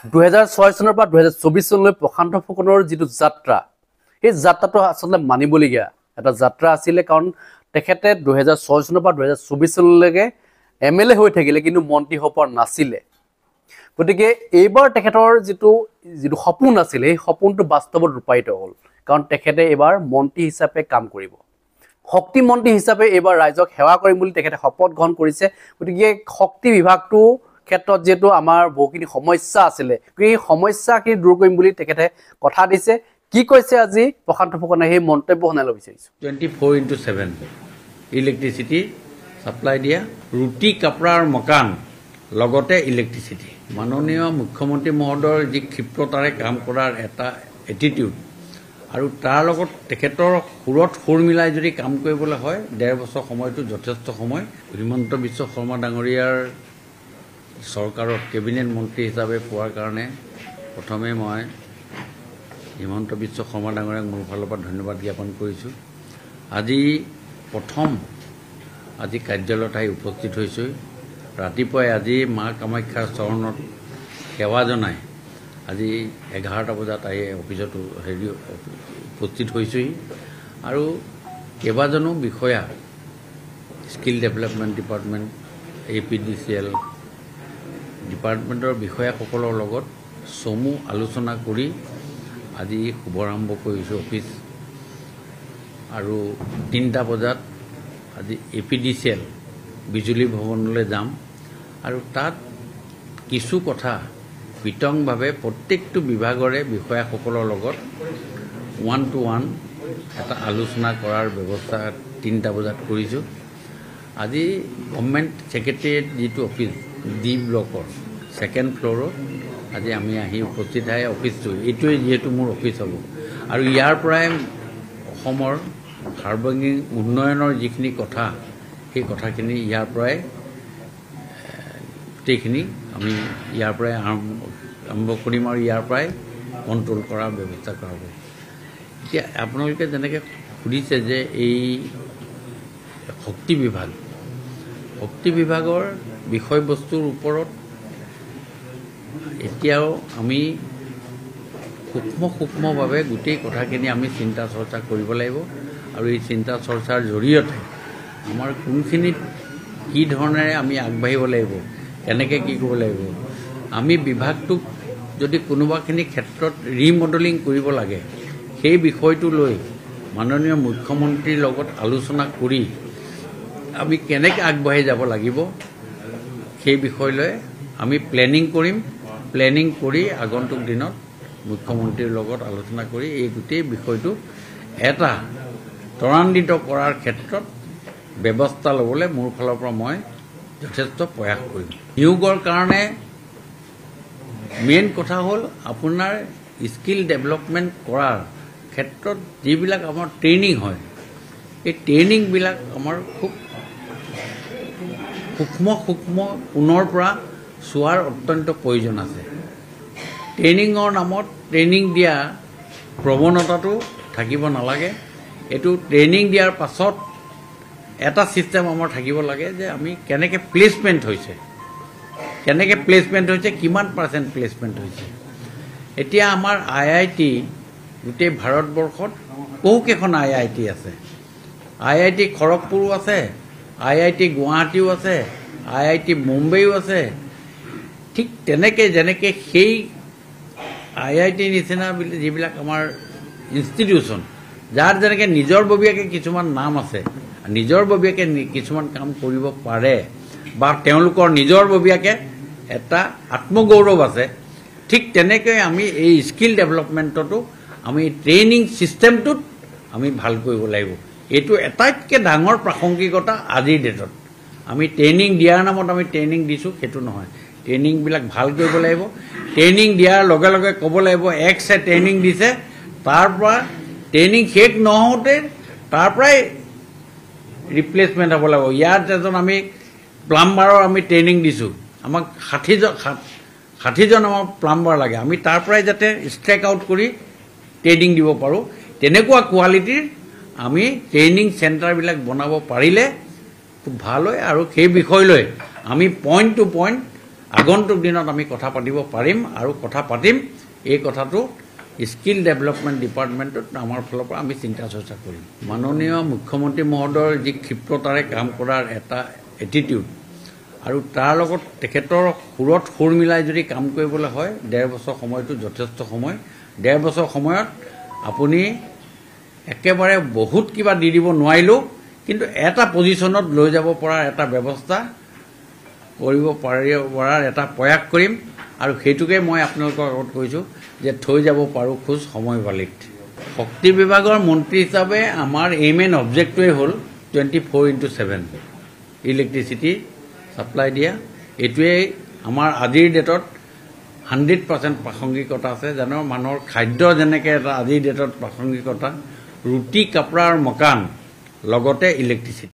2006 চনৰ পৰা 2024 চনলৈ প্ৰশান্ত ফুকনৰ যিটো যাত্ৰা এই যাত্ৰাটো আসলে মানিবলগীয়া এটা যাত্ৰা আছিল কাৰণ তেখেতে 2006 চনৰ পৰা 2024 চনলৈকে এমএলএ হৈ থাকিলে কিন্তু মন্ত্ৰী হ'ব পৰা নাছিলে গতিকে এইবাৰ তেখেতৰ যিটো সপোন আছিল এই সপোনটো বাস্তৱত ৰূপায়িত হ'ল কাৰণ তেখেতে এবাৰ মন্ত্ৰী হিচাপে কাম কৰিব শক্তি মন্ত্ৰী হিচাপে এবাৰ ৰাইজক সেৱা কৰিম বুলি তেখেতে শপত গ্ৰহণ কৰিছে গতিকে শক্তি বিভাগটো ক্ষেত্ৰত যেটো আমাৰ বহুখিনি সমস্যা আছিল এই সমস্যাখিনি দূৰ কৰিম বুলি তেখেতে কথা দিছে কি কৈছে আজি প্ৰশান্ত ফুকনে সেই মন্তব্য শুনাব বিচাৰিছো 24/7 ইলেক্ট্ৰিচিটি সাপ্লাই দিয়া ৰুটি কাপড়াৰ মকান লগতে ইলেক্ট্ৰিচিটি মাননীয় মুখ্যমন্ত্ৰী মহোদয়ৰ যি ক্ষিপ্ৰতাৰে কাম কৰাৰ এটা এটিটিউড আৰু তাৰ লগত তেখেতৰ সুৰত সুৰ মিলাই যদি কাম কৰিবলৈ হয় 1.5 বছৰ সময়টো যথেষ্ট সময় হিমন্ত বিশ্ব শৰ্মা ডাঙৰীয়াৰ চৰকাৰৰ কেবিনেট মন্ত্ৰী হিচাপে পোৱাৰ কাৰণে প্ৰথমে মই হিমন্ত বিশ্ব শৰ্মা ডাঙৰীয়াক মোৰ ফালৰ পৰা ধন্যবাদ জ্ঞাপন কৰিছোঁ আজি প্ৰথম আজি কাৰ্যালয়ত আহি উপস্থিত হৈছোঁ ৰাতিপুৱাই আজি মা কামাখ্যাৰ চৰণত সেৱা জনাই আজি 11টা বজাত আহি অফিচত উপস্থিত হৈছোহি আৰু কেইবাজনো বিষয়া স্কিল ডেভেলপমেণ্ট ডিপাৰ্টমেণ্ট APDCL ডিপাৰ্টমেণ্টৰ বিষয়াসকলৰ লগত চমু আলোচনা কৰি আজি শুভাৰম্ভ কৰিছোঁ অফিচ আৰু 3টা বজাত আজি APDCL বিজুলী ভৱনলৈ যাম আৰু তাত কিছু কথা বিতংভাৱে প্ৰত্যেকটো বিভাগৰে বিষয়াসকলৰ লগত 1-to-1 এটা আলোচনা কৰাৰ ব্যৱস্থা 3টা বজাত কৰিছোঁ আজি গভৰ্ণমেণ্ট ছেক্ৰেটাৰিয়েট যিটো অফিচ ডি ব্লকৰ 2nd ফ্ল'ৰত আজি আমি আহি উপস্থিত হৈ অফিচটো এইটোৱে যেহেতু মোৰ অফিচ হ'ব আৰু ইয়াৰ পৰাই অসমৰ সাৰ্বজনীন উন্নয়নৰ যিখিনি কথা সেই কথাখিনি ইয়াৰ পৰাই গোটেইখিনি আমি ইয়াৰ পৰাই আৰম্ভ কৰিম আৰু ইয়াৰ পৰাই কণ্ট্ৰল কৰাৰ ব্যৱস্থা কৰা হ'ব এতিয়া আপোনালোকে যেনেকৈ সুধিছে যে এই শক্তি বিভাগৰ বিষয়বস্তুৰ ওপৰত এতিয়াও আমি সূক্ষ্মভাৱে গোটেই কথাখিনি আমি চিন্তা চৰ্চা কৰিব লাগিব আৰু এই চিন্তা চৰ্চাৰ জৰিয়তে আমাৰ কোনখিনিত কি ধৰণেৰে আমি আগবাঢ়িব লাগিব কেনেকৈ কি কৰিব লাগিব আমি বিভাগটোক যদি কোনোবাখিনি ক্ষেত্ৰত ৰিমডেলিং কৰিব লাগে সেই বিষয়টো লৈ মাননীয় মুখ্যমন্ত্ৰীৰ লগত আলোচনা কৰি আমি কেনেকৈ আগবাঢ়ি যাব লাগিব সেই বিষয় লৈ আমি প্লেনিং কৰি আগন্তুক দিনত মুখ্যমন্ত্ৰীৰ লগত আলোচনা কৰি এই গোটেই বিষয়টো এটা ত্বৰান্বিত কৰাৰ ক্ষেত্ৰত ব্যৱস্থা ল'বলৈ মোৰ ফালৰ পৰা মই যথেষ্ট প্ৰয়াস কৰিম নিয়োগৰ কাৰণে মেইন কথা হ'ল আপোনাৰ স্কিল ডেভেলপমেণ্ট কৰাৰ ক্ষেত্ৰত যিবিলাক আমাৰ ট্ৰেইনিং হয় এই ট্ৰেইনিংবিলাক আমাৰ খুব সূক্ষ্ম পুনৰ পৰা চোৱাৰ অত্যন্ত প্ৰয়োজন আছে ট্ৰেইনিঙৰ নামত ট্ৰেইনিং দিয়া প্ৰৱণতাটো থাকিব নালাগে এইটো ট্ৰেইনিং দিয়াৰ পাছত এটা সিস্টেম আমাৰ থাকিব লাগে যে আমি কেনেকৈ প্লেচমেণ্ট হৈছে কিমান % প্লেচমেণ্ট হৈছে এতিয়া আমাৰ IIT গোটেই ভাৰতবৰ্ষত বহুকেইখন IIT আছে IIT খড়গপুৰো আছে IIT গুৱাহাটীও আছে IIT মুম্বাইও আছে ঠিক তেনেকৈ যেনেকৈ সেই IIT নিচিনা যিবিলাক আমাৰ ইনষ্টিটিউশ্যন যাৰ যেনেকৈ নিজৰ ববীয়াকৈ কিছুমান নাম আছে নিজৰ ববীয়াকৈ কিছুমান কাম কৰিব পাৰে বা তেওঁলোকৰ নিজৰ ববীয়াকৈ এটা আত্মগৌৰৱ আছে ঠিক তেনেকৈ আমি এই স্কিল ডেভেলপমেণ্টতো আমি ট্ৰেইনিং ছিষ্টেমটোত আমি ভাল কৰিব লাগিব এইটো এটাইতকৈ ডাঙৰ প্ৰাসংগিকতা আজিৰ ডেটত আমি ট্ৰেইনিং দিয়াৰ নামত আমি ট্ৰেইনিং দিছোঁ সেইটো নহয় ট্ৰেইনিংবিলাক ভাল কৰিব লাগিব ট্ৰেইনিং দিয়াৰ লগে লগে ক'ব লাগিব এক্সে ট্ৰেইনিং দিছে তাৰ পৰা ট্ৰেইনিং শেষ নহওঁতে তাৰ পৰাই ৰিপ্লেচমেণ্ট হ'ব লাগিব ইয়াত এজন আমি প্লাম্বাৰৰ আমি ট্ৰেইনিং দিছোঁ আমাক 60জন আমাৰ প্লাম্বাৰ লাগে আমি তাৰ পৰাই যাতে ষ্ট্ৰেক আউট কৰি ট্ৰেইনিং দিব পাৰোঁ তেনেকুৱা কোৱালিটিৰ আমি ট্ৰেইনিং চেণ্টাৰবিলাক বনাব পাৰিলে খুব ভাল হয় আৰু সেই বিষয় লৈ আমি পইণ্ট টু পইণ্ট আগন্তুক দিনত আমি কথা পাতিব পাৰিম আৰু কথা পাতিম এই কথাটো স্কিল ডেভেলপমেণ্ট ডিপাৰ্টমেণ্টত আমাৰ ফালৰ পৰা আমি চিন্তা চৰ্চা কৰিম মাননীয় মুখ্যমন্ত্ৰী মহোদয়ৰ যি ক্ষিপ্ৰতাৰে কাম কৰাৰ এটা এটিটিউড আৰু তাৰ লগত তেখেতৰ সুৰত সুৰ মিলাই যদি কাম কৰিবলৈ হয় 1.5 বছৰ সময়টো যথেষ্ট সময় 1.5 বছৰ সময়ত আপুনি একেবাৰে বহুত কিবা দি দিব নোৱাৰিলেও কিন্তু এটা পজিশ্যনত লৈ যাব পৰা এটা ব্যৱস্থা কৰিব পৰাৰ এটা প্ৰয়াস কৰিম আৰু সেইটোকে মই আপোনালোকৰ আগত কৈছোঁ যে থৈ যাব পাৰোঁ খোজ সময় বালিত শক্তি বিভাগৰ মন্ত্ৰী হিচাপে আমাৰ এইম এণ্ড অবজেক্টটোৱে হ'ল 24/7 ইলেক্ট্ৰিচিটি ছাপ্লাই দিয়া এইটোৱেই আমাৰ আজিৰ ডেটত 100% প্ৰাসংগিকতা আছে জানো মানুহৰ খাদ্য যেনেকৈ এটা আজিৰ ডেটত প্ৰাসংগিকতা ৰুটি কাপোৰ আৰু মকান লগতে ইলেক্ট্ৰিচিটি